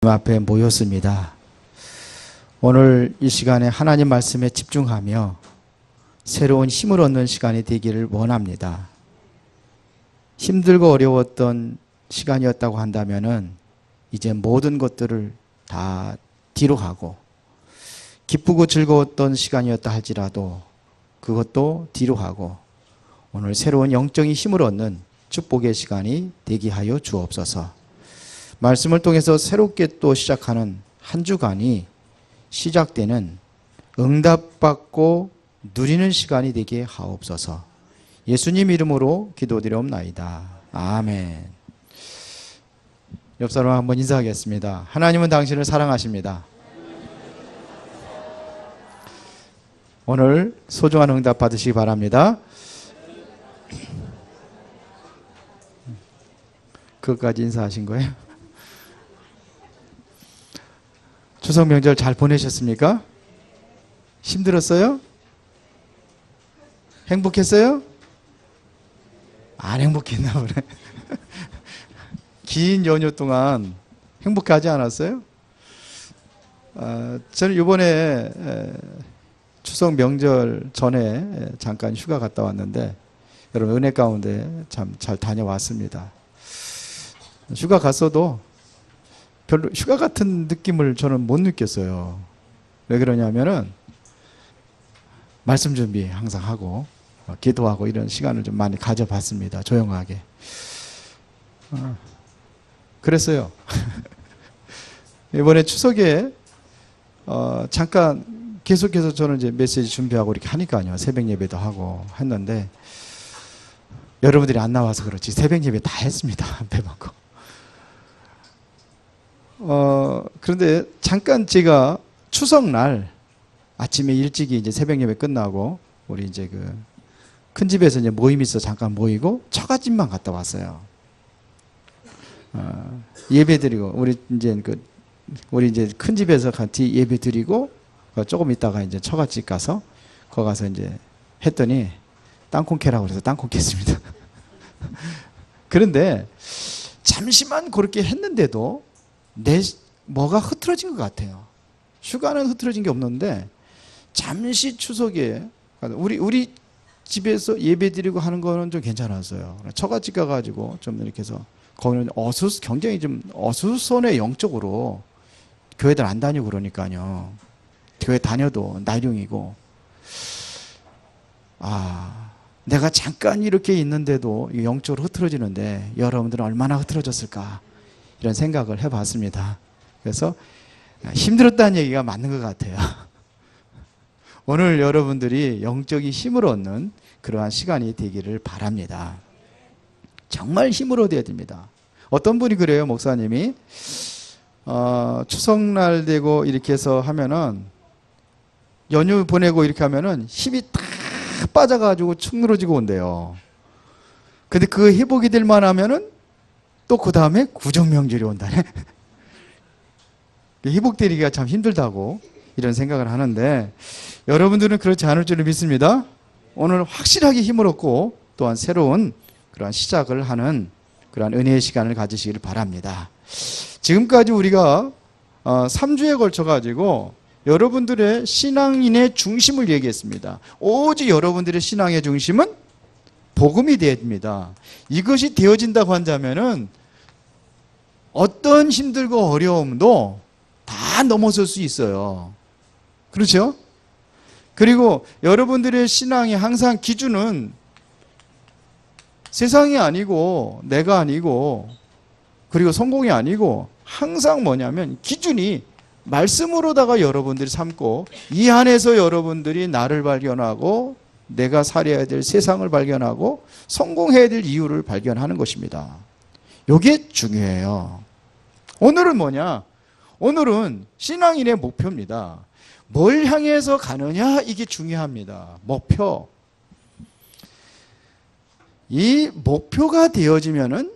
앞에 모였습니다. 오늘 이 시간에 하나님 말씀에 집중하며 새로운 힘을 얻는 시간이 되기를 원합니다. 힘들고 어려웠던 시간이었다고 한다면은 이제 모든 것들을 다 뒤로 가고, 기쁘고 즐거웠던 시간이었다 할지라도 그것도 뒤로 가고, 오늘 새로운 영적인 힘을 얻는 축복의 시간이 되게 하여 주옵소서. 말씀을 통해서 새롭게 또 시작하는 한 주간이 시작되는 응답받고 누리는 시간이 되게 하옵소서. 예수님 이름으로 기도드리옵나이다. 아멘. 옆 사람 한번 인사하겠습니다. 하나님은 당신을 사랑하십니다. 오늘 소중한 응답 받으시기 바랍니다. 그것까지 인사하신 거예요? 추석 명절 잘 보내셨습니까? 힘들었어요? 행복했어요? 안 행복했나 보네. 긴 연휴 동안 행복하지 않았어요? 저는 이번에 추석 명절 전에 잠깐 휴가 갔다 왔는데 여러분 은혜 가운데 참 잘 다녀왔습니다. 휴가 갔어도 별로 휴가 같은 느낌을 저는 못 느꼈어요. 왜 그러냐면은 말씀 준비 항상 하고 기도하고 이런 시간을 좀 많이 가져봤습니다. 조용하게. 그랬어요. 이번에 추석에 잠깐 계속해서 저는 이제 메시지 준비하고 이렇게 하니까요. 새벽 예배도 하고 했는데 여러분들이 안 나와서 그렇지 새벽 예배 다 했습니다. 배 먹고. 그런데 잠깐 제가 추석날 아침에 일찍이 이제 새벽 예배 끝나고 우리 이제 그 큰 집에서 이제 모임이 있어 잠깐 모이고 처갓집만 갔다 왔어요. 예배 드리고 우리 이제 큰 집에서 같이 예배 드리고 조금 있다가 이제 처갓집 가서 거기 가서 이제 했더니 땅콩 캐라고 그래서 땅콩 캤습니다. 그런데 잠시만 그렇게 했는데도 뭐가 흐트러진 것 같아요. 휴가는 흐트러진 게 없는데 잠시 추석에 우리 집에서 예배 드리고 하는 거는 좀 괜찮았어요. 처갓집 가가지고 좀 이렇게 해서 거기는 굉장히 좀 어수선해. 영적으로 교회들 안 다니고 그러니까요. 교회 다녀도 나이령이고 내가 잠깐 이렇게 있는데도 영적으로 흐트러지는데 여러분들은 얼마나 흐트러졌을까 이런 생각을 해봤습니다. 그래서 힘들었다는 얘기가 맞는 것 같아요. 오늘 여러분들이 영적인 힘을 얻는 그러한 시간이 되기를 바랍니다. 정말 힘을 얻어야 됩니다. 어떤 분이 그래요, 목사님이 추석날 되고 이렇게 해서 하면은 연휴 보내고 이렇게 하면은 힘이 다 빠져가지고 축 늘어지고 온대요. 근데 그 회복이 될 만하면은 또 그 다음에 구정명절이 온다네. 회복되기가 참 힘들다고 이런 생각을 하는데 여러분들은 그렇지 않을 줄을 믿습니다. 오늘 확실하게 힘을 얻고 또한 새로운 그러한 시작을 하는 그러한 은혜의 시간을 가지시기를 바랍니다. 지금까지 우리가 3주에 걸쳐가지고 여러분들의 신앙인의 중심을 얘기했습니다. 오직 여러분들의 신앙의 중심은 복음이 되어야 됩니다. 이것이 되어진다고 한다면은 어떤 힘들고 어려움도 다 넘어설 수 있어요. 그렇죠? 그리고 여러분들의 신앙이 항상 기준은 세상이 아니고 내가 아니고 그리고 성공이 아니고 항상 뭐냐면 기준이 말씀으로다가 여러분들이 삼고 이 안에서 여러분들이 나를 발견하고 내가 살아야 될 세상을 발견하고 성공해야 될 이유를 발견하는 것입니다. 이게 중요해요. 오늘은 뭐냐? 오늘은 신앙인의 목표입니다. 뭘 향해서 가느냐 이게 중요합니다. 목표. 이 목표가 되어지면은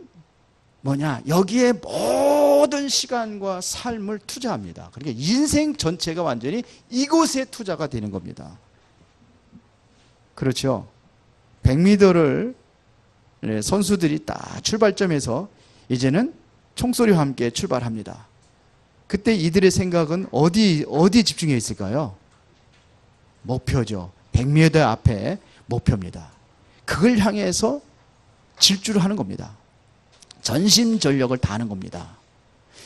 뭐냐? 여기에 모든 시간과 삶을 투자합니다. 그러니까 인생 전체가 완전히 이곳에 투자가 되는 겁니다. 그렇죠? 100m를 선수들이 딱 출발점에서 이제는 총소리와 함께 출발합니다. 그때 이들의 생각은 어디에 집중해 있을까요? 목표죠. 100m 앞에 목표입니다. 그걸 향해서 질주를 하는 겁니다. 전심전력을 다하는 겁니다.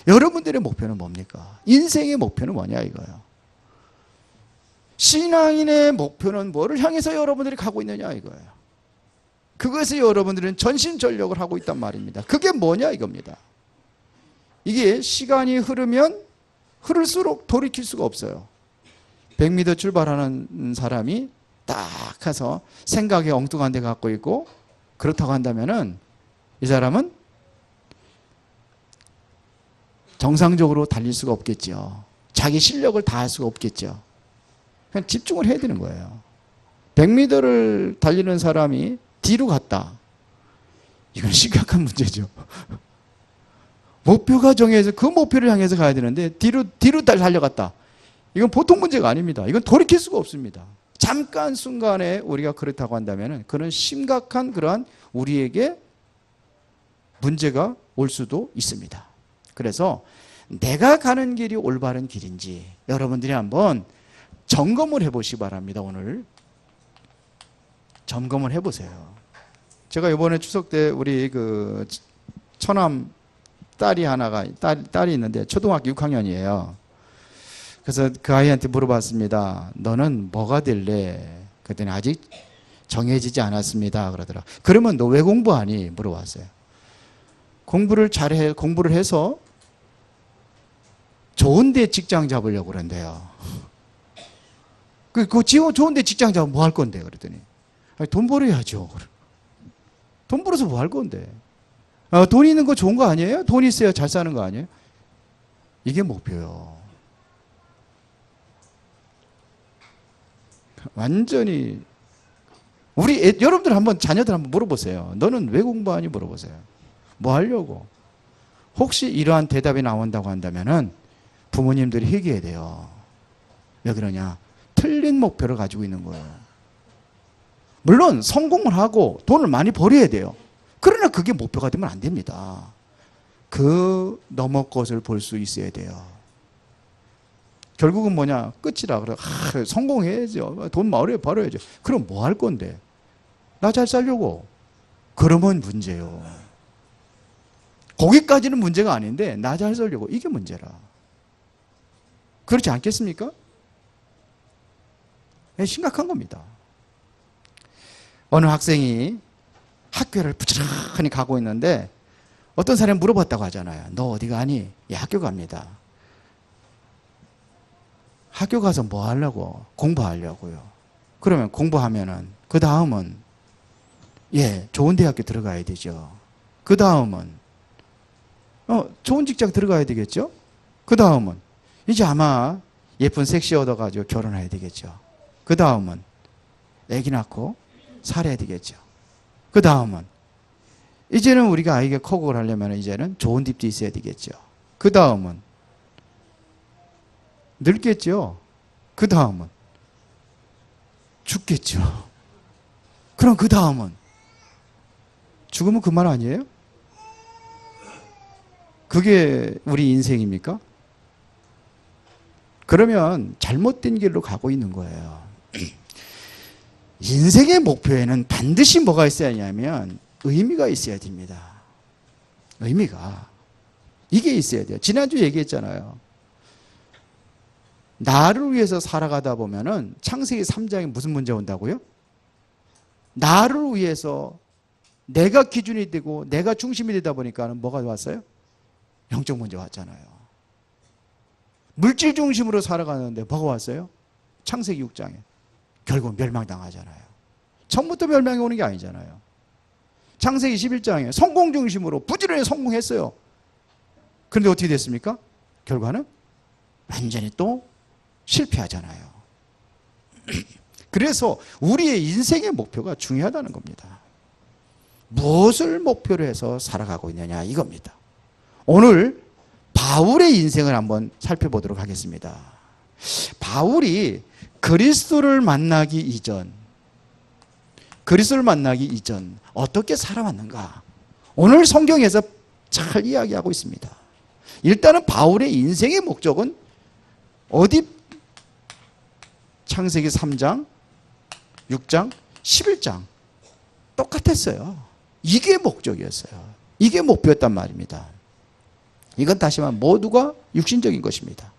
여러분들의 목표는 뭡니까? 인생의 목표는 뭐냐 이거예요. 신앙인의 목표는 뭐를 향해서 여러분들이 가고 있느냐 이거예요. 그것에 여러분들은 전심전력을 하고 있단 말입니다. 그게 뭐냐 이겁니다. 이게 시간이 흐르면 흐를수록 돌이킬 수가 없어요. 100m 출발하는 사람이 딱 가서 생각에 엉뚱한 데 갖고 있고 그렇다고 한다면은 이 사람은 정상적으로 달릴 수가 없겠죠. 자기 실력을 다할 수가 없겠죠. 그냥 집중을 해야 되는 거예요. 100m를 달리는 사람이 뒤로 갔다. 이건 심각한 문제죠. 목표가 정해서 그 목표를 향해서 가야 되는데 뒤로 달려갔다. 이건 보통 문제가 아닙니다. 이건 돌이킬 수가 없습니다. 잠깐 순간에 우리가 그렇다고 한다면 그런 심각한 그러한 우리에게 문제가 올 수도 있습니다. 그래서 내가 가는 길이 올바른 길인지 여러분들이 한번 점검을 해보시기 바랍니다. 오늘 점검을 해보세요. 제가 이번에 추석 때 우리 그 처남 딸이 있는데 초등학교 6학년이에요. 그래서 그 아이한테 물어봤습니다. 너는 뭐가 될래? 그랬더니 아직 정해지지 않았습니다. 그러더라. 그러면 너 왜 공부하니? 물어봤어요. 공부를 해서 좋은 데 직장 잡으려고 그런대요. 좋은 데 직장 잡으면 뭐 할 건데? 그랬더니 아니, 돈 벌어야죠. 돈 벌어서 뭐 할 건데? 돈 있는 거 좋은 거 아니에요? 돈 있어야 잘 사는 거 아니에요? 이게 목표요. 완전히 여러분들 한번 자녀들 한번 물어보세요. 너는 왜 공부하니? 물어보세요. 뭐 하려고? 혹시 이러한 대답이 나온다고 한다면은 부모님들이 회개해야 돼요. 왜 그러냐? 틀린 목표를 가지고 있는 거예요. 물론 성공을 하고 돈을 많이 벌어야 돼요. 그러나 그게 목표가 되면 안 됩니다. 그 넘어 것을 볼 수 있어야 돼요. 결국은 뭐냐? 끝이라. 그래. 성공해야죠. 돈 많이 벌어야죠. 그럼 뭐 할 건데? 나 잘 살려고. 그러면 문제요. 거기까지는 문제가 아닌데 나 잘 살려고. 이게 문제라. 그렇지 않겠습니까? 네, 심각한 겁니다. 어느 학생이 학교를 부지런히 가고 있는데 어떤 사람이 물어봤다고 하잖아요. 너 어디 가니? 예, 학교 갑니다. 학교 가서 뭐 하려고? 공부하려고요. 그러면 공부하면은 그 다음은 좋은 대학교 들어가야 되죠. 그 다음은 좋은 직장 들어가야 되겠죠. 그 다음은 이제 아마 예쁜 섹시 얻어가지고 결혼해야 되겠죠. 그 다음은 아기 낳고 살아야 되겠죠. 그 다음은 이제는 우리가 아이가 커국을 하려면 이제는 좋은 집도 있어야 되겠죠. 그 다음은 늙겠죠. 그 다음은 죽겠죠. 그럼 그 다음은 죽으면 그만 아니에요? 그게 우리 인생입니까? 그러면 잘못된 길로 가고 있는 거예요. 인생의 목표에는 반드시 뭐가 있어야 하냐면 의미가 있어야 됩니다. 의미가. 이게 있어야 돼요. 지난주 얘기했잖아요. 나를 위해서 살아가다 보면은 창세기 3장에 무슨 문제 온다고요? 나를 위해서 내가 기준이 되고 내가 중심이 되다 보니까 뭐가 왔어요? 영적 문제 왔잖아요. 물질 중심으로 살아가는데 뭐가 왔어요? 창세기 6장에. 결국 멸망당하잖아요. 처음부터 멸망이 오는 게 아니잖아요. 창세기 11장에 성공 중심으로 부지런히 성공했어요. 그런데 어떻게 됐습니까? 결과는 완전히 또 실패하잖아요. 그래서 우리의 인생의 목표가 중요하다는 겁니다. 무엇을 목표로 해서 살아가고 있느냐 이겁니다. 오늘 바울의 인생을 한번 살펴보도록 하겠습니다. 바울이 그리스도를 만나기 이전 어떻게 살아왔는가? 오늘 성경에서 잘 이야기하고 있습니다. 일단은 바울의 인생의 목적은 어디? 창세기 3장, 6장, 11장 똑같았어요. 이게 목적이었어요. 이게 목표였단 말입니다. 이건 다시 말하면 모두가 육신적인 것입니다.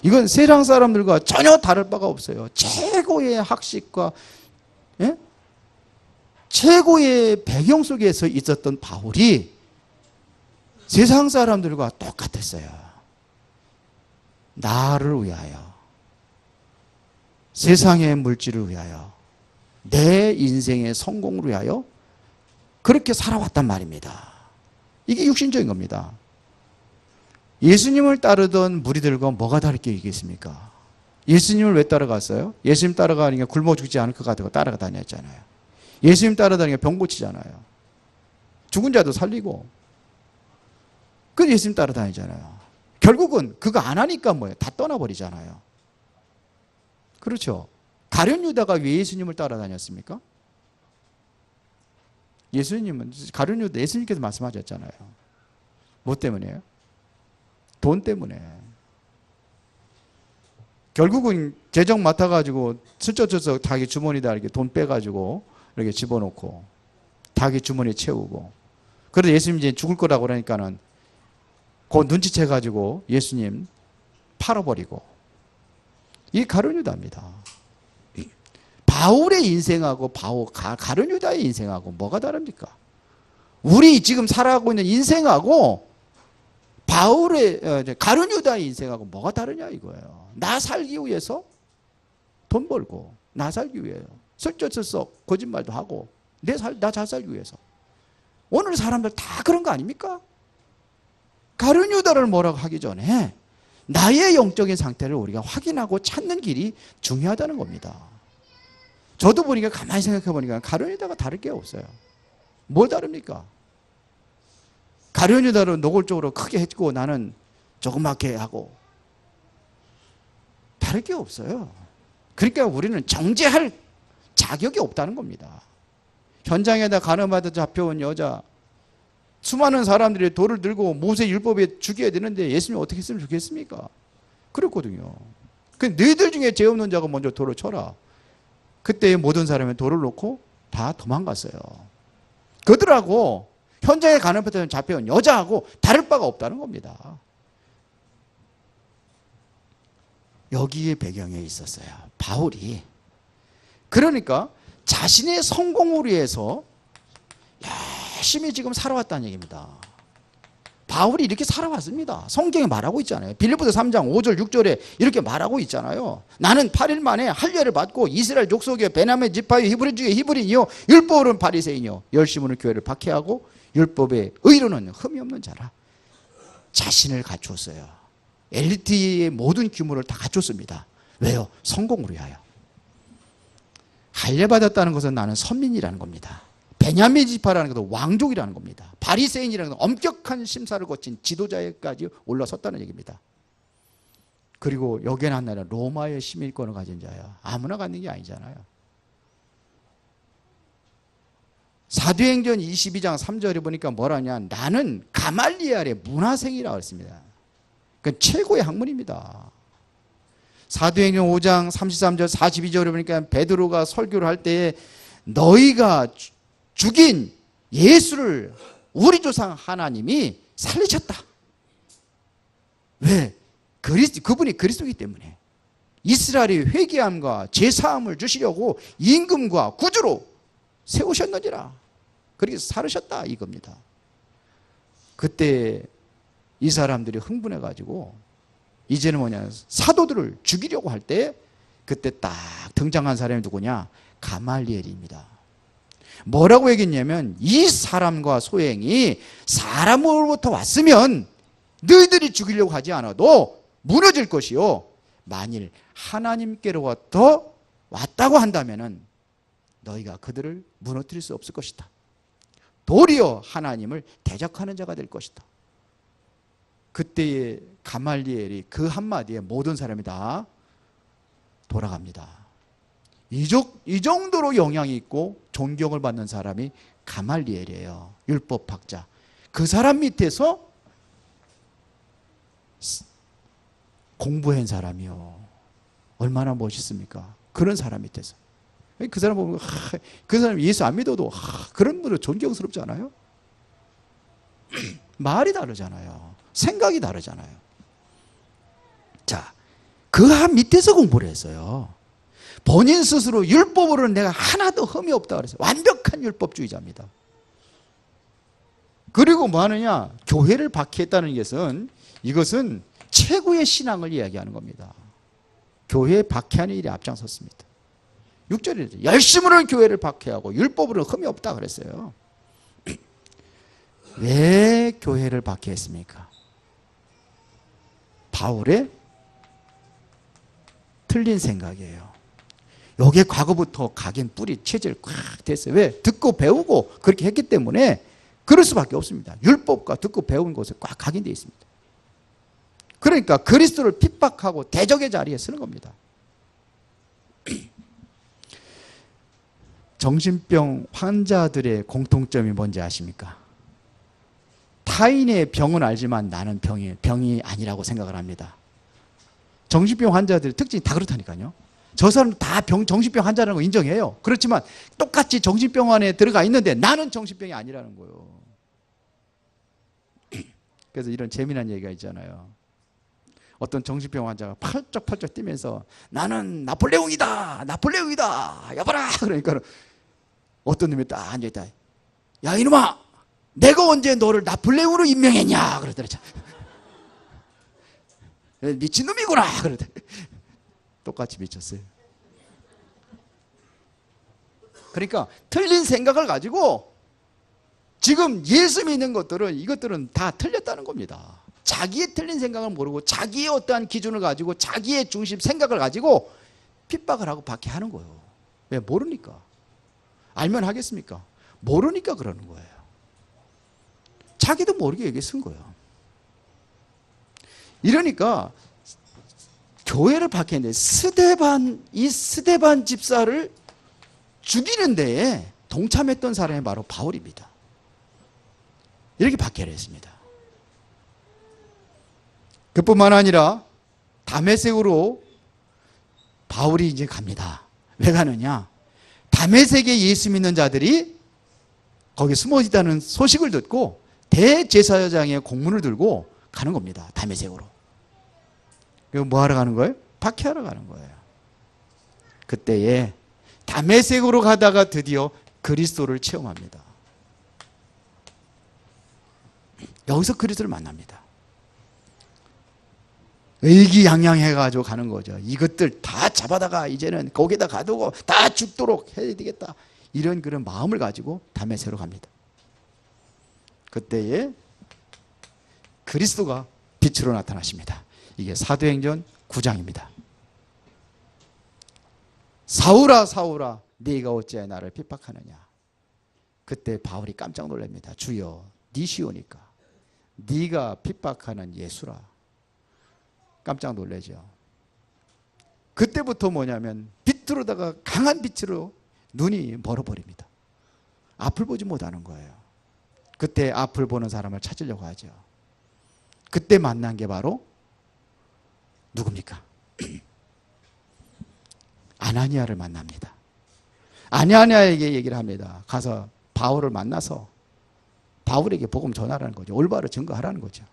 이건 세상 사람들과 전혀 다를 바가 없어요. 최고의 학식과 최고의 배경 속에서 있었던 바울이 세상 사람들과 똑같았어요. 나를 위하여, 세상의 물질을 위하여, 내 인생의 성공을 위하여 그렇게 살아왔단 말입니다. 이게 육신적인 겁니다. 예수님을 따르던 무리들과 뭐가 다를 게 있겠습니까? 예수님을 왜 따라갔어요? 예수님 따라가니까 굶어 죽지 않을 것 같다고 따라다녔잖아요. 예수님 따라다니까 병 고치잖아요. 죽은 자도 살리고. 그래서 예수님 따라다니잖아요. 결국은 그거 안 하니까 뭐예요? 다 떠나버리잖아요. 그렇죠? 가룟 유다가 왜 예수님을 따라다녔습니까? 예수님은 가룟 유다 예수님께서 말씀하셨잖아요. 뭐 때문이에요? 돈 때문에. 결국은 재정 맡아가지고 슬쩍슬쩍 자기 주머니에다 이렇게 돈 빼가지고 이렇게 집어넣고 자기 주머니에 채우고. 그래서 예수님 이제 죽을 거라고 그러니까는 그 눈치채가지고 예수님 팔아버리고. 이게 가룟 유다입니다. 바울의 인생하고 가룟 유다의 인생하고 뭐가 다릅니까? 우리 지금 살아가고 있는 인생하고 바울의 가룟 유다의 인생하고 뭐가 다르냐 이거예요. 나 살기 위해서 돈 벌고, 나 살기 위해서 슬쩍슬쩍 거짓말도 하고, 나 잘 살기 위해서. 오늘 사람들 다 그런 거 아닙니까? 가룟 유다를 뭐라고 하기 전에 나의 영적인 상태를 우리가 확인하고 찾는 길이 중요하다는 겁니다. 저도 보니까 가만히 생각해 보니까 가룟 유다가 다를 게 없어요. 뭘 다릅니까? 가룟 유다를 노골적으로 크게 했고 나는 조그맣게 하고 다를 게 없어요. 그러니까 우리는 정죄할 자격이 없다는 겁니다. 현장에다 간음하다 잡혀온 여자, 수많은 사람들이 돌을 들고 모세 율법에 죽여야 되는데 예수님이 어떻게 했으면 좋겠습니까? 그랬거든요. 너희들 중에 죄 없는 자가 먼저 돌을 쳐라. 그때 모든 사람이 돌을 놓고 다 도망갔어요. 그들하고 현장에 간음하다 잡혀온 여자하고 다를 바가 없다는 겁니다. 여기에 배경에 있었어요. 바울이. 그러니까 자신의 성공을 위해서 열심히 지금 살아왔다는 얘기입니다. 바울이 이렇게 살아왔습니다. 성경에 말하고 있잖아요. 빌립보서 3장 5절 6절에 이렇게 말하고 있잖아요. 나는 8일 만에 할례를 받고 이스라엘 족속의 베냐민 지파요 히브리 중에 히브리인이요 율법으로는 바리새인이요 열심으로 교회를 박해하고 율법의 의로는 흠이 없는 자라. 자신을 갖추었어요. 엘리트의 모든 규모를 다 갖췄습니다. 왜요? 성공을 위하여. 할례 받았다는 것은 나는 선민이라는 겁니다. 베냐민 지파라는 것도 왕족이라는 겁니다. 바리새인이라는 것은 엄격한 심사를 거친 지도자에까지 올라섰다는 얘기입니다. 그리고 여기에 하나는 로마의 시민권을 가진 자야. 아무나 갖는 게 아니잖아요. 사도행전 22장 3절에 보니까 뭐라냐, 나는 가말리엘의 문화생이라고 했습니다. 그러니까 최고의 학문입니다. 사도행전 5장 33절 42절에 보니까 베드로가 설교를 할 때에 너희가 죽인 예수를 우리 조상 하나님이 살리셨다. 왜? 그분이 그리스도이기 때문에. 이스라엘의 회개함과 제사함을 주시려고 임금과 구주로 세우셨느니라. 그렇게 살으셨다 이겁니다. 그때 이 사람들이 흥분해가지고 이제는 뭐냐, 사도들을 죽이려고 할 때 그때 딱 등장한 사람이 누구냐? 가말리엘입니다. 뭐라고 얘기했냐면 이 사람과 소행이 사람으로부터 왔으면 너희들이 죽이려고 하지 않아도 무너질 것이요, 만일 하나님께로부터 왔다고 한다면 너희가 그들을 무너뜨릴 수 없을 것이다. 도리어 하나님을 대적하는 자가 될 것이다. 그때의 가말리엘이 그 한마디에 모든 사람이 다 돌아갑니다. 이 정도로 영향이 있고 존경을 받는 사람이 가말리엘이에요. 율법학자. 그 사람 밑에서 공부한 사람이요. 얼마나 멋있습니까? 그런 사람이 돼서. 그 사람 보면 그 사람 예수 안 믿어도 그런 분들 존경스럽지 않아요? 말이 다르잖아요. 생각이 다르잖아요. 자, 그 한 밑에서 공부를 했어요. 본인 스스로 율법으로는 내가 하나도 흠이 없다 그랬어요. 완벽한 율법주의자입니다. 그리고 뭐 하느냐? 교회를 박해했다는 것은 이것은 최고의 신앙을 이야기하는 겁니다. 교회에 박해하는 일에 앞장섰습니다. 6절에 열심으로는 교회를 박해하고 율법으로는 흠이 없다 그랬어요. 왜 교회를 박해했습니까? 바울의 틀린 생각이에요. 요게 과거부터 각인 뿌리 체질 꽉 됐어요. 왜? 듣고 배우고 그렇게 했기 때문에 그럴 수밖에 없습니다. 율법과 듣고 배운 곳에 꽉 각인되어 있습니다. 그러니까 그리스도를 핍박하고 대적의 자리에 쓰는 겁니다. 정신병 환자들의 공통점이 뭔지 아십니까? 타인의 병은 알지만 나는 병이 아니라고 생각을 합니다. 정신병 환자들의 특징이 다 그렇다니까요. 저 사람 다 정신병 환자라는 거 인정해요. 그렇지만 똑같이 정신병원에 들어가 있는데 나는 정신병이 아니라는 거예요. 그래서 이런 재미난 얘기가 있잖아요. 어떤 정신병 환자가 펄쩍펄쩍 뛰면서 나는 나폴레옹이다 여봐라. 그러니까 어떤 놈이 딱 앉아있다. 야 이놈아, 내가 언제 너를 나폴레옹으로 임명했냐 그러더래. 미친놈이구나 그러더래. 똑같이 미쳤어요. 그러니까 틀린 생각을 가지고 지금 예수 믿는 이것들은 다 틀렸다는 겁니다. 자기의 틀린 생각을 모르고 자기의 어떠한 기준을 가지고 자기의 중심 생각을 가지고 핍박을 하고 박해하는 거예요. 왜? 모르니까. 알면 하겠습니까? 모르니까 그러는 거예요. 자기도 모르게 여기 쓴 거예요. 이러니까 교회를 박해했는데 이 스데반 집사를 죽이는 데에 동참했던 사람이 바로 바울입니다. 이렇게 박해를 했습니다. 그뿐만 아니라 다메섹으로 바울이 이제 갑니다. 왜 가느냐? 다메섹에 예수 믿는 자들이 거기 숨어 있다는 소식을 듣고 대제사장의 공문을 들고 가는 겁니다. 다메섹으로. 그리고 뭐 하러 가는 거예요? 박해하러 가는 거예요. 그때에 다메섹으로 가다가 드디어 그리스도를 체험합니다. 여기서 그리스도를 만납니다. 의기양양해가지고 가는 거죠. 이것들 다 잡아다가 이제는 거기다 가두고 다 죽도록 해야 되겠다. 이런 그런 마음을 가지고 다메섹으로 갑니다. 그때에 그리스도가 빛으로 나타나십니다. 이게 사도행전 9장입니다. 사울아 사울아 네가 어찌하여 나를 핍박하느냐. 그때 바울이 깜짝 놀랍니다. 주여 니시오니까 네가 핍박하는 예수라. 깜짝 놀라죠. 그때부터 뭐냐면 빛으로다가 강한 빛으로 눈이 멀어버립니다. 앞을 보지 못하는 거예요. 그때 앞을 보는 사람을 찾으려고 하죠. 그때 만난 게 바로 누굽니까? 아나니아를 만납니다. 아나니아에게 얘기를 합니다. 가서 바울을 만나서 바울에게 복음 전하라는 거죠. 올바로 증거하라는 거죠.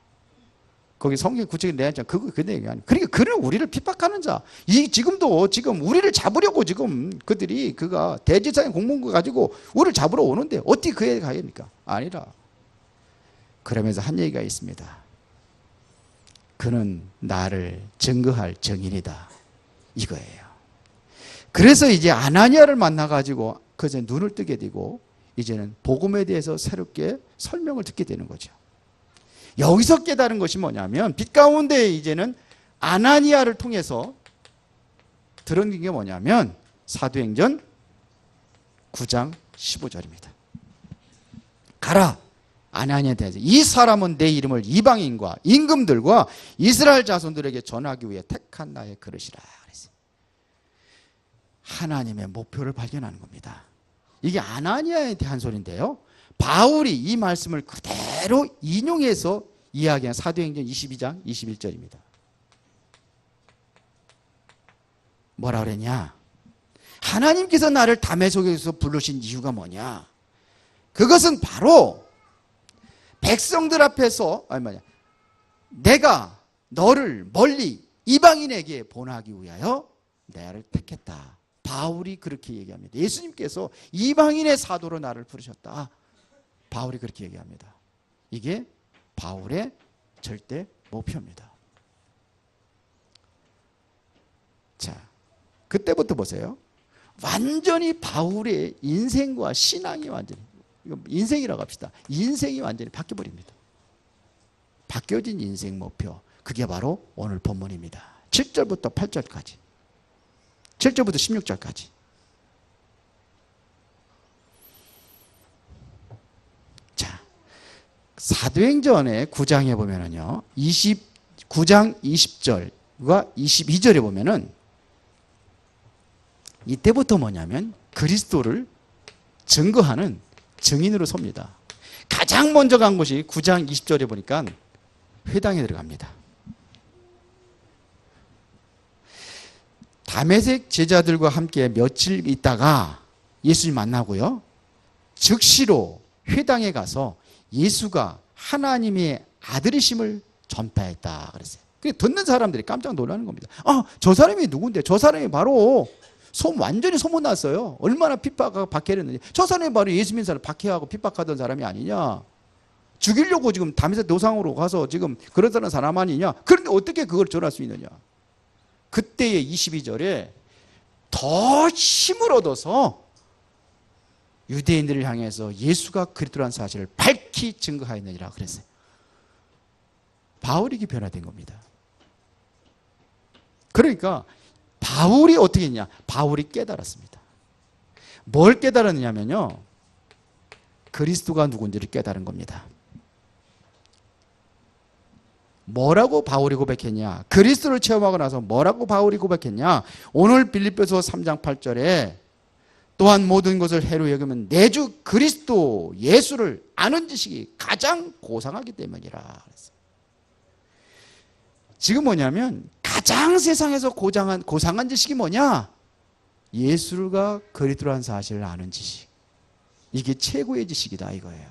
거기 성경 구체적인 내용이 그 얘기 아니에요. 그러니까 그는 우리를 핍박하는 자. 지금도 우리를 잡으려고 지금 그들이 그가 대제사장 공문을 가지고 우리를 잡으러 오는데 어떻게 그에 가겠습니까? 아니라. 그러면서 한 얘기가 있습니다. 그는 나를 증거할 증인이다. 이거예요. 그래서 이제 아나니아를 만나가지고 그저 눈을 뜨게 되고 이제는 복음에 대해서 새롭게 설명을 듣게 되는 거죠. 여기서 깨달은 것이 뭐냐면 빛 가운데 이제는 아나니아를 통해서 들은 게 뭐냐면 사도행전 9장 15절입니다. 가라. 아나니아한테 대해서 이 사람은 내 이름을 이방인과 임금들과 이스라엘 자손들에게 전하기 위해 택한 나의 그릇이라 그랬어요. 하나님의 목표를 발견하는 겁니다. 이게 아나니아에 대한 소리인데요. 바울이 이 말씀을 그대로 인용해서 이야기한 사도행전 22장 21절입니다. 뭐라 그랬냐? 하나님께서 나를 담의 속에서 부르신 이유가 뭐냐? 그것은 바로 백성들 앞에서 내가 너를 멀리 이방인에게 보내기 위하여 나를 택했다. 바울이 그렇게 얘기합니다. 예수님께서 이방인의 사도로 나를 부르셨다. 바울이 그렇게 얘기합니다. 이게 바울의 절대 목표입니다. 자, 그때부터 보세요. 완전히 바울의 인생과 신앙이 완전히, 인생이라고 합시다. 인생이 완전히 바뀌어버립니다. 바뀌어진 인생 목표, 그게 바로 오늘 본문입니다. 7절부터 8절까지, 7절부터 16절까지. 자, 사도행전의 9장에 보면은요, 9장 20절과 22절에 보면은 이때부터 뭐냐면 그리스도를 증거하는 증인으로 섭니다. 가장 먼저 간 곳이 9장 20절에 보니까 회당에 들어갑니다. 다메섹 제자들과 함께 며칠 있다가 예수님 만나고요, 즉시로 회당에 가서 예수가 하나님의 아들이심을 전파했다 그랬어요. 듣는 사람들이 깜짝 놀라는 겁니다. 아, 저 사람이 누군데? 저 사람이 바로 완전히 소문났어요. 얼마나 핍박하고 박해했는지. 저 사람이 바로 예수 믿는 사람 박해하고 핍박하던 사람이 아니냐. 죽이려고 지금 다메섹 도상으로 가서 지금 그러던 사람 아니냐. 그런데 어떻게 그걸 전할 수 있느냐. 그때의 22절에 더 힘을 얻어서 유대인들을 향해서 예수가 그리스도라는 사실을 밝히 증거하였느니라 그랬어요. 바울이 변화된 겁니다. 그러니까 바울이 어떻게 했냐? 바울이 깨달았습니다. 뭘 깨달았느냐면요, 그리스도가 누군지를 깨달은 겁니다. 뭐라고 바울이 고백했냐? 그리스도를 체험하고 나서 뭐라고 바울이 고백했냐? 오늘 빌립보서 3장 8절에 또한 모든 것을 해로 여기면 내 주 그리스도 예수를 아는 지식이 가장 고상하기 때문이라 그랬어요. 지금 뭐냐면 가장 세상에서 고상한 지식이 뭐냐? 예수가 그리스도라는 사실을 아는 지식. 이게 최고의 지식이다 이거예요.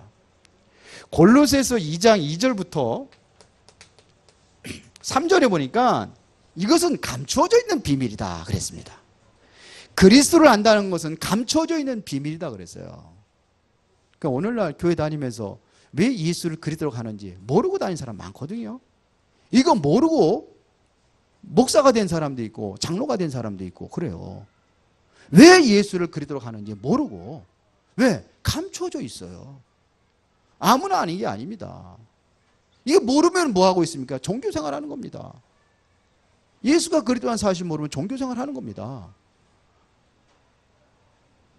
골로새서 2장 2절부터 3절에 보니까 이것은 감추어져 있는 비밀이다 그랬습니다. 그리스도를 안다는 것은 감추어져 있는 비밀이다 그랬어요. 그러니까 오늘날 교회 다니면서 왜 예수를 그리스도로 하는지 모르고 다니는 사람 많거든요. 이거 모르고 목사가 된 사람도 있고 장로가 된 사람도 있고 그래요. 왜 예수를 그리스도로 하는지 모르고. 왜? 감춰져 있어요. 아무나 아닌 게 아닙니다. 이거 모르면 뭐 하고 있습니까? 종교생활 하는 겁니다. 예수가 그리스도라는 사실 모르면 종교생활 하는 겁니다.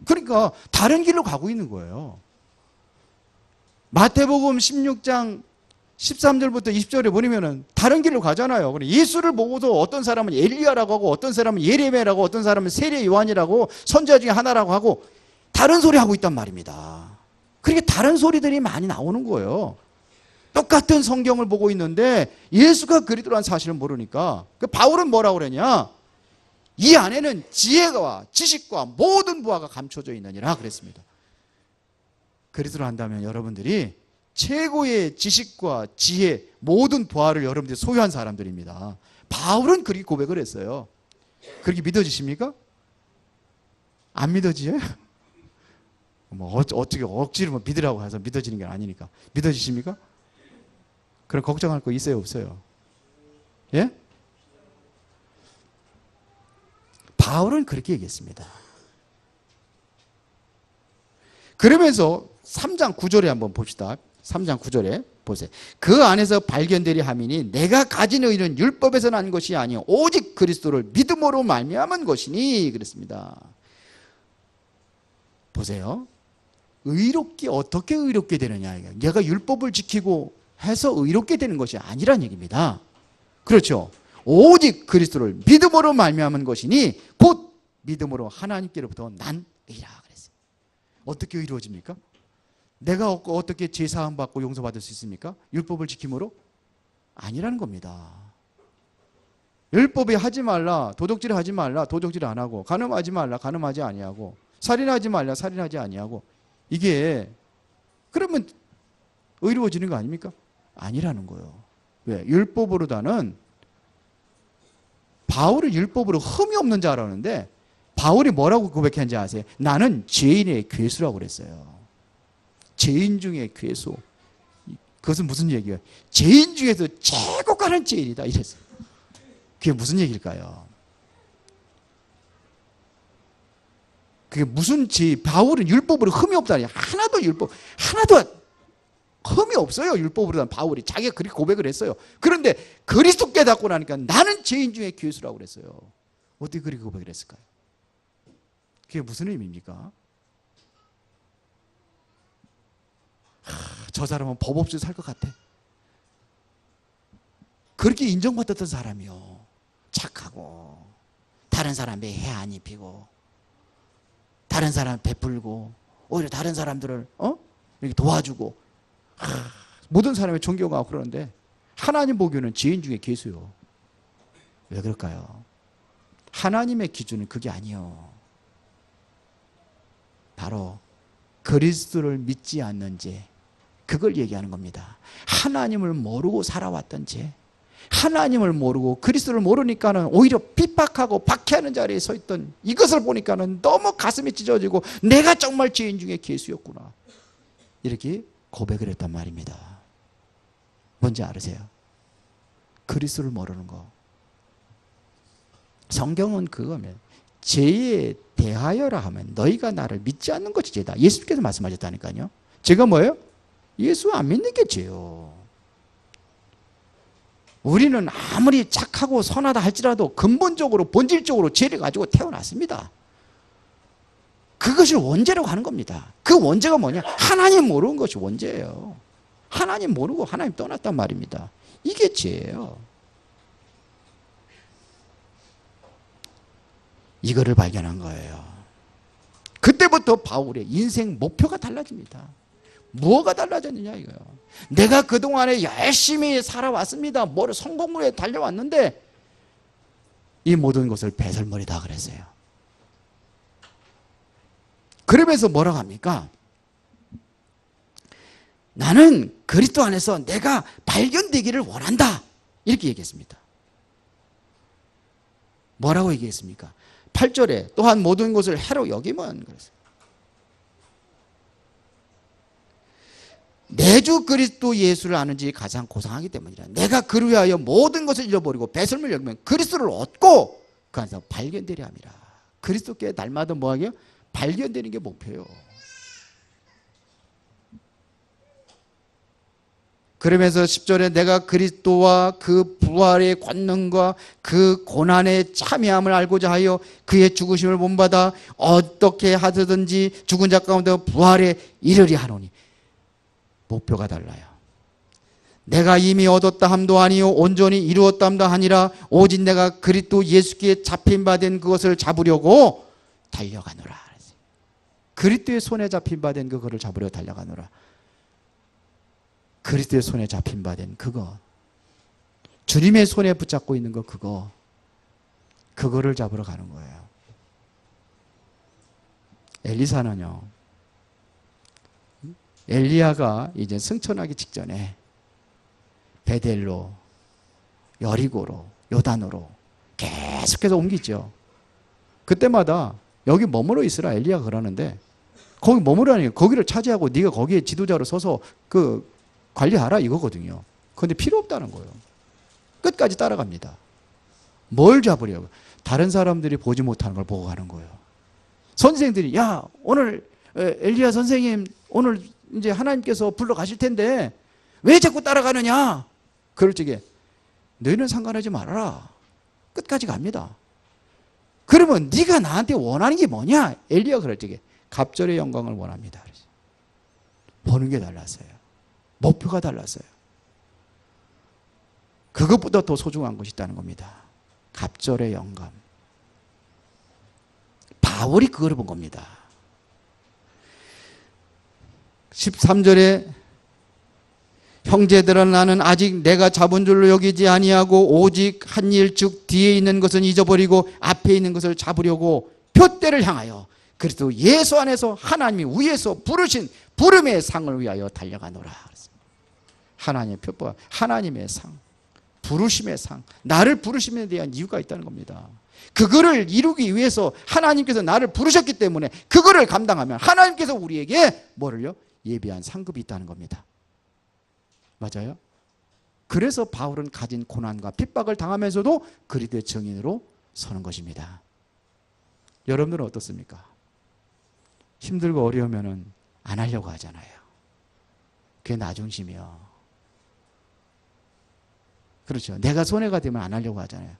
그러니까 다른 길로 가고 있는 거예요. 마태복음 16장 13절부터 20절에 보면은 다른 길로 가잖아요. 그래 예수를 보고도 어떤 사람은 엘리야라고 하고 어떤 사람은 예레미야라고 하고 어떤 사람은 세례 요한이라고 선지자 중에 하나라고 하고 다른 소리 하고 있단 말입니다. 그렇게 다른 소리들이 많이 나오는 거예요. 똑같은 성경을 보고 있는데 예수가 그리스도라는 사실을 모르니까. 바울은 뭐라고 그러냐? 이 안에는 지혜와 지식과 모든 부하가 감춰져 있느니라 그랬습니다. 그리스도를 한다면 여러분들이 최고의 지식과 지혜, 모든 부하를 여러분들이 소유한 사람들입니다. 바울은 그렇게 고백을 했어요. 그렇게 믿어지십니까? 안 믿어지요? 어떻게 억지로 믿으라고 해서 믿어지는 게 아니니까. 믿어지십니까? 그럼 걱정할 거 있어요, 없어요? 예? 바울은 그렇게 얘기했습니다. 그러면서 3장 9절에 한번 봅시다. 3장 9절에 보세요. 그 안에서 발견되리 하미니 내가 가진 의는 율법에서 난 것이 아니요 오직 그리스도를 믿음으로 말미암은 것이니 그랬습니다. 보세요. 의롭게 어떻게 의롭게 되느냐. 내가 율법을 지키고 해서 의롭게 되는 것이 아니란 얘기입니다. 그렇죠. 오직 그리스도를 믿음으로 말미암은 것이니 곧 믿음으로 하나님께로부터 난 의라 그랬어요. 어떻게 의로워집니까? 내가 어떻게 죄사함 받고 용서받을 수 있습니까? 율법을 지킴으로? 아니라는 겁니다. 율법이 하지 말라, 도둑질 하지 말라, 도둑질 안 하고, 간음하지 말라, 간음하지 아니하고, 살인하지 말라, 살인하지 아니하고, 이게 그러면 의로워지는 거 아닙니까? 아니라는 거예요. 왜? 율법으로다는 바울은 율법으로 흠이 없는 자라는데 바울이 뭐라고 고백했는지 아세요? 나는 죄인의 괴수라고 그랬어요. 죄인 중에 괴수. 그것은 무슨 얘기예요? 죄인 중에서 최고 가는 죄인이다 이랬어요. 그게 무슨 얘기일까요? 그게 무슨 죄? 바울은 율법으로 흠이 없다니. 하나도 흠이 없어요. 율법으로는 바울이 자기가 그렇게 고백을 했어요. 그런데 그리스도 깨닫고 나니까 나는 죄인 중에 괴수라고 그랬어요. 어떻게 그렇게 고백을 했을까요? 그게 무슨 의미입니까? 저 사람은 법 없이 살 것 같아. 그렇게 인정받았던 사람이요. 착하고 다른 사람에 해 안 입히고 다른 사람 베풀고 오히려 다른 사람들을 이렇게 도와주고 모든 사람의 존경하고 그러는데 하나님 보기에는 죄인 중에 괴수요. 왜 그럴까요? 하나님의 기준은 그게 아니요. 바로 그리스도를 믿지 않는 죄, 그걸 얘기하는 겁니다. 하나님을 모르고 살아왔던 죄, 하나님을 모르고 그리스도를 모르니까는 오히려 핍박하고 박해하는 자리에 서 있던 이것을 보니까는 너무 가슴이 찢어지고 내가 정말 죄인 중에 괴수였구나 이렇게 고백을 했단 말입니다. 뭔지 아세요? 그리스도를 모르는 거. 성경은 그거면 죄에 대하여라 하면 너희가 나를 믿지 않는 것이 죄다. 예수께서 말씀하셨다니까요. 죄가 뭐예요? 예수 안 믿는 게 죄요. 우리는 아무리 착하고 선하다 할지라도 근본적으로 본질적으로 죄를 가지고 태어났습니다. 그것을 원죄라고 하는 겁니다. 그 원죄가 뭐냐? 하나님 모르는 것이 원죄예요. 하나님 모르고 하나님 떠났단 말입니다. 이게 죄예요. 이거를 발견한 거예요. 그때부터 바울의 인생 목표가 달라집니다. 뭐가 달라졌느냐 이거예요. 내가 그동안에 열심히 살아왔습니다. 성공을 해 달려왔는데 이 모든 것을 배설물이다 그랬어요. 그러면서 뭐라고 합니까? 나는 그리스도 안에서 내가 발견되기를 원한다. 이렇게 얘기했습니다. 뭐라고 얘기했습니까? 8절에 또한 모든 것을 해로 여기면 그랬어요. 내 주 그리스도 예수를 아는 지 가장 고상하기 때문이라. 내가 그를 위하여 모든 것을 잃어버리고 배설물 여기면 그리스도를 얻고 그 안에서 발견되려 함이라. 그리스도께 날마다 뭐하게요? 발견되는 게 목표예요. 그러면서 10절에 내가 그리스도와 그 부활의 권능과 그 고난의 참여함을 알고자 하여 그의 죽으심을 본받아 어떻게 하든지 죽은 자 가운데 부활에 이르리 하노니. 목표가 달라요. 내가 이미 얻었다 함도 아니요 온전히 이루었다 함도 아니라 오직 내가 그리스도 예수께 잡힌 바 된 그것을 잡으려고 달려가노라. 그리스도의 손에 잡힌 바 된 그거를 잡으려고 달려가노라. 그리스도의 손에 잡힌 바 된 그거, 주님의 손에 붙잡고 있는 거, 그거를 잡으러 가는 거예요. 엘리사는요, 엘리야가 이제 승천하기 직전에 베델로, 여리고로, 요단으로 계속해서 옮기죠. 그때마다 여기 머물러 있으라 엘리야가 그러는데 거기 머무르라니 거기를 차지하고 네가 거기에 지도자로 서서 그 관리하라 이거거든요. 그런데 필요 없다는 거예요. 끝까지 따라갑니다. 뭘 잡으려고? 다른 사람들이 보지 못하는 걸 보고 가는 거예요. 선생들이 야 오늘 엘리야 선생님 오늘 이제 하나님께서 불러가실 텐데 왜 자꾸 따라가느냐? 그럴 적에 너희는 상관하지 말아라. 끝까지 갑니다. 그러면 네가 나한테 원하는 게 뭐냐? 엘리야 그럴 적에 갑절의 영광을 원합니다. 보는 게 달랐어요. 목표가 달랐어요. 그것보다 더 소중한 것이 있다는 겁니다. 갑절의 영감. 바울이 그거를 본 겁니다. 13절에 형제들아 나는 아직 내가 잡은 줄로 여기지 아니하고 오직 한 일 즉 뒤에 있는 것은 잊어버리고 앞에 있는 것을 잡으려고 표대를 향하여 그리스도 예수 안에서 하나님이 위에서 부르신 부름의 상을 위하여 달려가노라. 하나님의 표법, 하나님의 상, 부르심의 상, 나를 부르심에 대한 이유가 있다는 겁니다. 그거를 이루기 위해서 하나님께서 나를 부르셨기 때문에 그거를 감당하면 하나님께서 우리에게 뭐를요? 예비한 상급이 있다는 겁니다. 맞아요? 그래서 바울은 가진 고난과 핍박을 당하면서도 그리스도의 증인으로 서는 것입니다. 여러분들은 어떻습니까? 힘들고 어려우면 안 하려고 하잖아요. 그게 나 중심이요. 그렇죠. 내가 손해가 되면 안 하려고 하잖아요.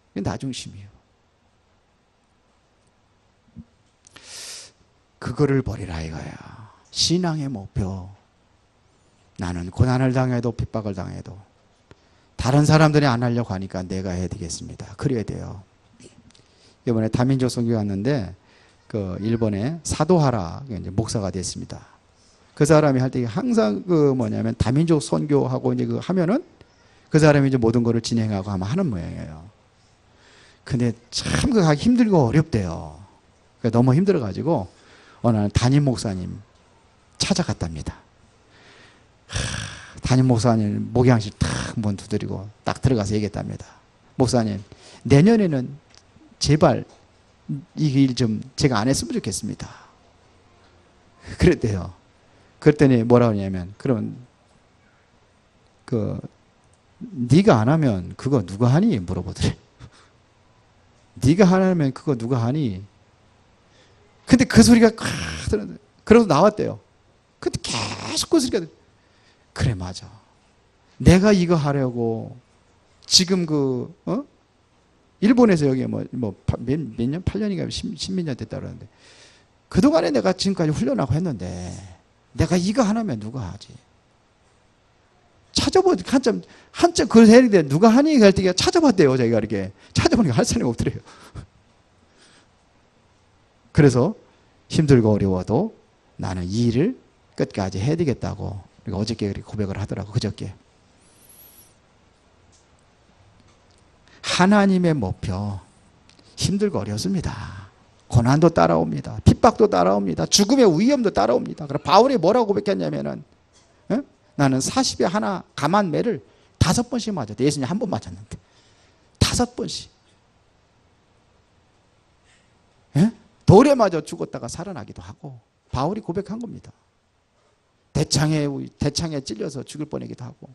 그게 나 중심이요. 그거를 버리라 이거야. 신앙의 목표. 나는 고난을 당해도 핍박을 당해도 다른 사람들이 안 하려고 하니까 내가 해야 되겠습니다. 그래야 돼요. 이번에 다민족 선교 갔는데 그 일본의 사도하라 이제 목사가 됐습니다. 그 사람이 할 때 항상 그 뭐냐면 다민족 선교하고 이제 그 하면은 그 사람이 이제 모든 거를 진행하고 아마 하는 모양이에요. 근데 참 그거 하기 힘들고 어렵대요. 그러니까 너무 힘들어가지고 어느 날 담임 목사님 찾아갔답니다. 담임 목사님 목양실 탁 문 두드리고 딱 들어가서 얘기했답니다. 목사님, 내년에는 제발 이 일 좀 제가 안 했으면 좋겠습니다. 그랬대요. 그랬더니 뭐라고 하냐면, 그럼 네가 안 하면 그거 누가 하니? 물어보더래. 네가 안 하면 그거 누가 하니? 근데 그 소리가 그러고 나왔대요. 근데 계속 그 소리가 그래 맞아. 내가 이거 하려고 지금 일본에서 여기 몇 년? 8년인가 10몇 년 됐다 그러는데 그동안에 내가 지금까지 훈련하고 했는데 내가 이거 하나면 누가 하지? 찾아보 한참 그걸 했는데 누가 하니? 할 때 찾아봤대요. 자기가 이렇게 찾아보니까 할 사람이 없더래요. 그래서 힘들고 어려워도 나는 이 일을 끝까지 해야 되겠다고 어저께 그렇게 고백을 하더라고. 그저께. 하나님의 목표, 힘들고 어렵습니다. 고난도 따라옵니다. 핍박도 따라옵니다. 죽음의 위험도 따라옵니다. 그래서 바울이 뭐라고 고백했냐면은 나는 40에 하나 감한 매를 5번씩 맞았대. 예수님 한 번 맞았는데 5번씩. 돌에 맞아 죽었다가 살아나기도 하고 바울이 고백한 겁니다. 대창에 찔려서 죽을 뻔하기도 하고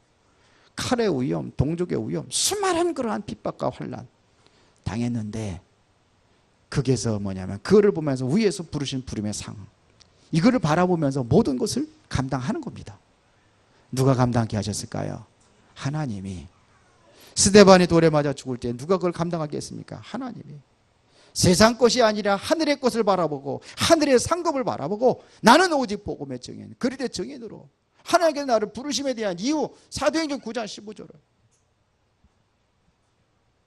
칼의 위험, 동족의 위험, 수많은 그러한 핍박과 환난 당했는데 거기에서 뭐냐면 그거를 보면서 위에서 부르신 부름의 상, 이거를 바라보면서 모든 것을 감당하는 겁니다. 누가 감당하게 하셨을까요? 하나님이. 스데반이 돌에 맞아 죽을 때 누가 그걸 감당하겠습니까? 하나님이. 세상 것이 아니라 하늘의 것을 바라보고 하늘의 상급을 바라보고 나는 오직 복음의 증인, 그리스도의 증인으로 하나님께서 나를 부르심에 대한 이유, 사도행전 9장 15절을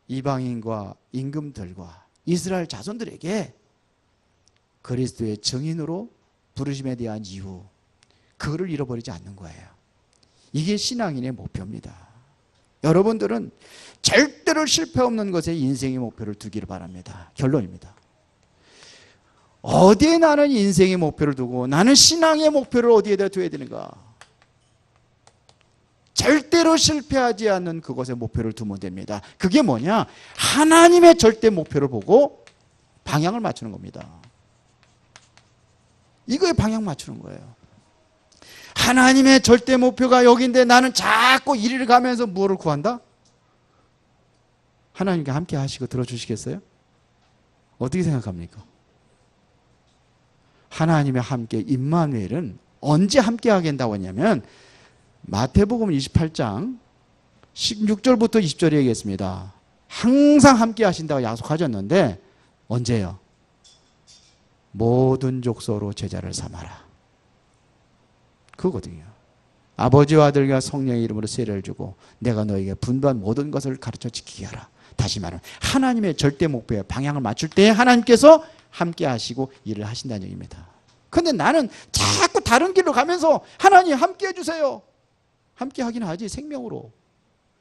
이방인과 임금들과 이스라엘 자손들에게 그리스도의 증인으로 부르심에 대한 이유, 그거를 잃어버리지 않는 거예요. 이게 신앙인의 목표입니다. 여러분들은 절대로 실패 없는 것에 인생의 목표를 두기를 바랍니다. 결론입니다. 어디에 나는 인생의 목표를 두고 나는 신앙의 목표를 어디에다 둬야 되는가? 절대로 실패하지 않는 그것에 목표를 두면 됩니다. 그게 뭐냐? 하나님의 절대 목표를 보고 방향을 맞추는 겁니다. 이거에 방향 맞추는 거예요. 하나님의 절대 목표가 여기인데 나는 자꾸 이리를 가면서 무엇을 구한다? 하나님께 함께 하시고 들어주시겠어요? 어떻게 생각합니까? 하나님의 함께 임마누엘은 언제 함께 하겠다고 했냐면 마태복음 28장 16절부터 20절에 얘기했습니다. 항상 함께 하신다고 약속하셨는데 언제요? 모든 족속으로 제자를 삼아라. 그거거든요. 아버지와 아들과 성령의 이름으로 세례를 주고 내가 너에게 분부한 모든 것을 가르쳐 지키게 하라. 다시 말하면 하나님의 절대 목표에 방향을 맞출 때 하나님께서 함께 하시고 일을 하신다는 얘기입니다. 근데 나는 자꾸 다른 길로 가면서 하나님 함께 해주세요. 함께 하긴 하지, 생명으로.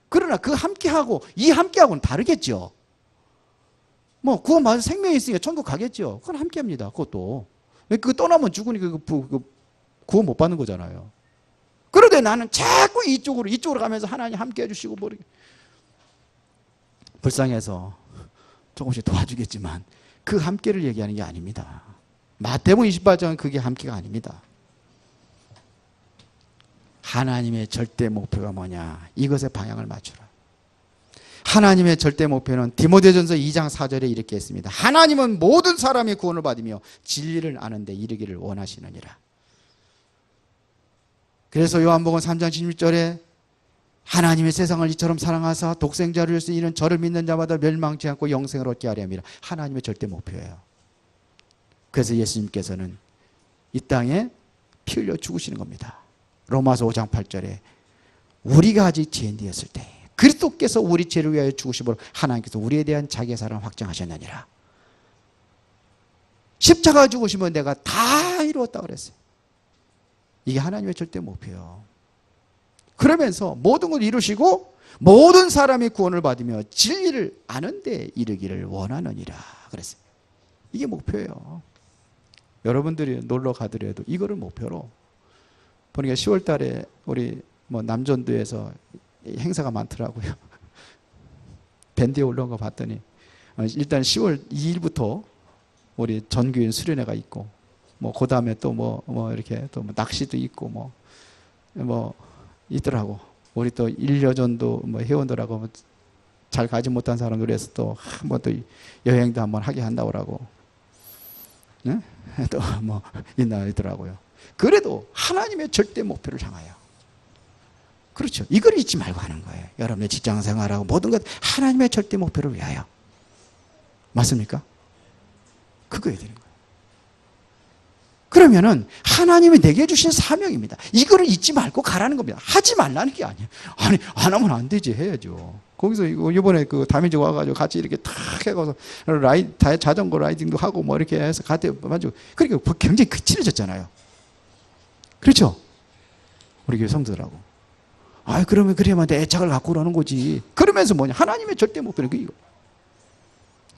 그러나 그 함께하고 이 함께하고는 다르겠죠. 뭐 구원받은 생명이 있으니까 천국 가겠죠. 그건 함께합니다. 그것도. 그거 떠나면 죽으니까 구원 못 받는 거잖아요. 그런데 나는 자꾸 이쪽으로 가면서 하나님 함께 해주시고 불쌍해서 조금씩 도와주겠지만 그 함께를 얘기하는 게 아닙니다. 마태복음 28장은 그게 함께가 아닙니다. 하나님의 절대 목표가 뭐냐? 이것에 방향을 맞추라. 하나님의 절대 목표는 디모데전서 2장 4절에 이렇게 했습니다. 하나님은 모든 사람이 구원을 받으며 진리를 아는 데 이르기를 원하시느니라. 그래서 요한복음 3장 16절에 하나님의 세상을 이처럼 사랑하사 독생자를 주신 이는 저를 믿는 자마다 멸망치 않고 영생을 얻게 하려 함이라. 하나님의 절대 목표예요. 그래서 예수님께서는 이 땅에 피 흘려 죽으시는 겁니다. 로마서 5장 8절에 우리가 아직 죄인되었을 때 그리스도께서 우리 죄를 위하여 죽으심으로 하나님께서 우리에 대한 자기의 사랑을 확증하셨느니라. 십자가 죽으시면 내가 다 이루었다 그랬어요. 이게 하나님의 절대 목표예요. 그러면서 모든 걸 이루시고 모든 사람이 구원을 받으며 진리를 아는 데 이르기를 원하느니라 그랬어요. 이게 목표예요. 여러분들이 놀러 가더라도 이거를 목표로. 보니까 10월 달에 우리 남전도에서 행사가 많더라고요. 밴드에 올라온 거 봤더니 일단 10월 2일부터 우리 전교인 수련회가 있고 그 다음에 또 이렇게 또 낚시도 있고 있더라고. 우리 또 일여전도 회원들하고 잘 가지 못한 사람들 해서 또 한번 또 여행도 한번 하게 한다고 그러고. 네? 또 있나 있더라고요. 그래도 하나님의 절대 목표를 향하여. 그렇죠. 이걸 잊지 말고 하는 거예요. 여러분의 직장 생활하고 모든 것 하나님의 절대 목표를 위하여. 맞습니까? 그거야 되는 거예요. 그러면은 하나님이 내게 주신 사명입니다. 이거를 잊지 말고 가라는 겁니다. 하지 말라는 게 아니에요. 아니 안 하면 안 되지, 해야죠. 거기서 이번에 그 다민지 와가지고 같이 이렇게 탁 해가서 자전거 라이딩도 하고 이렇게 해서 같이 가지고 그러니까 굉장히 친해졌잖아요. 그렇죠? 우리 교회 성도들하고. 그러면 그래야만 내 애착을 갖고 그러는 거지. 그러면서 뭐냐? 하나님의 절대 목표는 이거.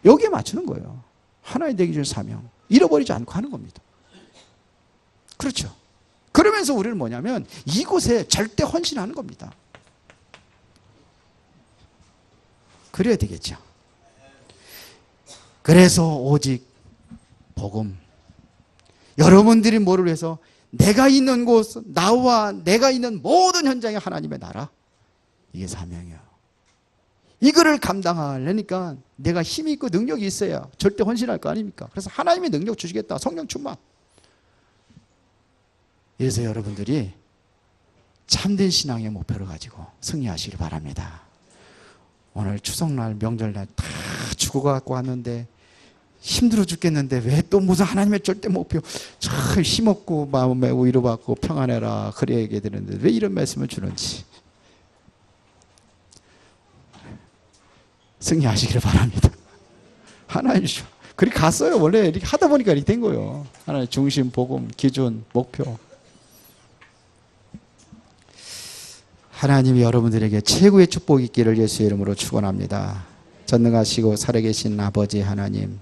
여기에 맞추는 거예요. 하나님 내게 주신 사명. 잃어버리지 않고 하는 겁니다. 그렇죠. 그러면서 우리는 뭐냐면 이곳에 절대 헌신하는 겁니다. 그래야 되겠죠. 그래서 오직 복음. 여러분들이 뭐를 위해서 내가 있는 곳, 나와 내가 있는 모든 현장에 하나님의 나라. 이게 사명이에요. 이거를 감당하려니까 내가 힘이 있고 능력이 있어야 절대 헌신할 거 아닙니까? 그래서 하나님의 능력 주시겠다. 성령 충만. 그래서 여러분들이 참된 신앙의 목표를 가지고 승리하시길 바랍니다. 오늘 추석날 명절날 다 죽어갖고 왔는데 힘들어 죽겠는데 왜 또 무슨 하나님의 절대 목표 참 힘없고 마음에 위로받고 평안해라 그래야 얘기해야 되는데 왜 이런 말씀을 주는지 승리하시기를 바랍니다. 하나님 그렇게 갔어요. 원래 이렇게 하다 보니까 이렇게 된 거예요. 하나님 중심, 복음, 기준, 목표. 하나님이 여러분들에게 최고의 축복이 있기를 예수의 이름으로 축원합니다. 전능하시고 살아계신 아버지 하나님,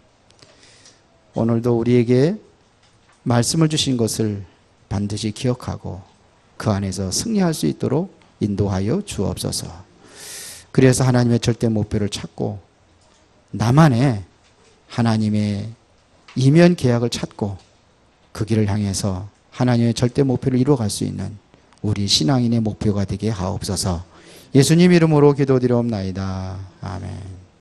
오늘도 우리에게 말씀을 주신 것을 반드시 기억하고 그 안에서 승리할 수 있도록 인도하여 주옵소서. 그래서 하나님의 절대 목표를 찾고 나만의 하나님의 이면 계약을 찾고 그 길을 향해서 하나님의 절대 목표를 이루어갈 수 있는 우리 신앙인의 목표가 되게 하옵소서. 예수님 이름으로 기도드리옵나이다. 아멘.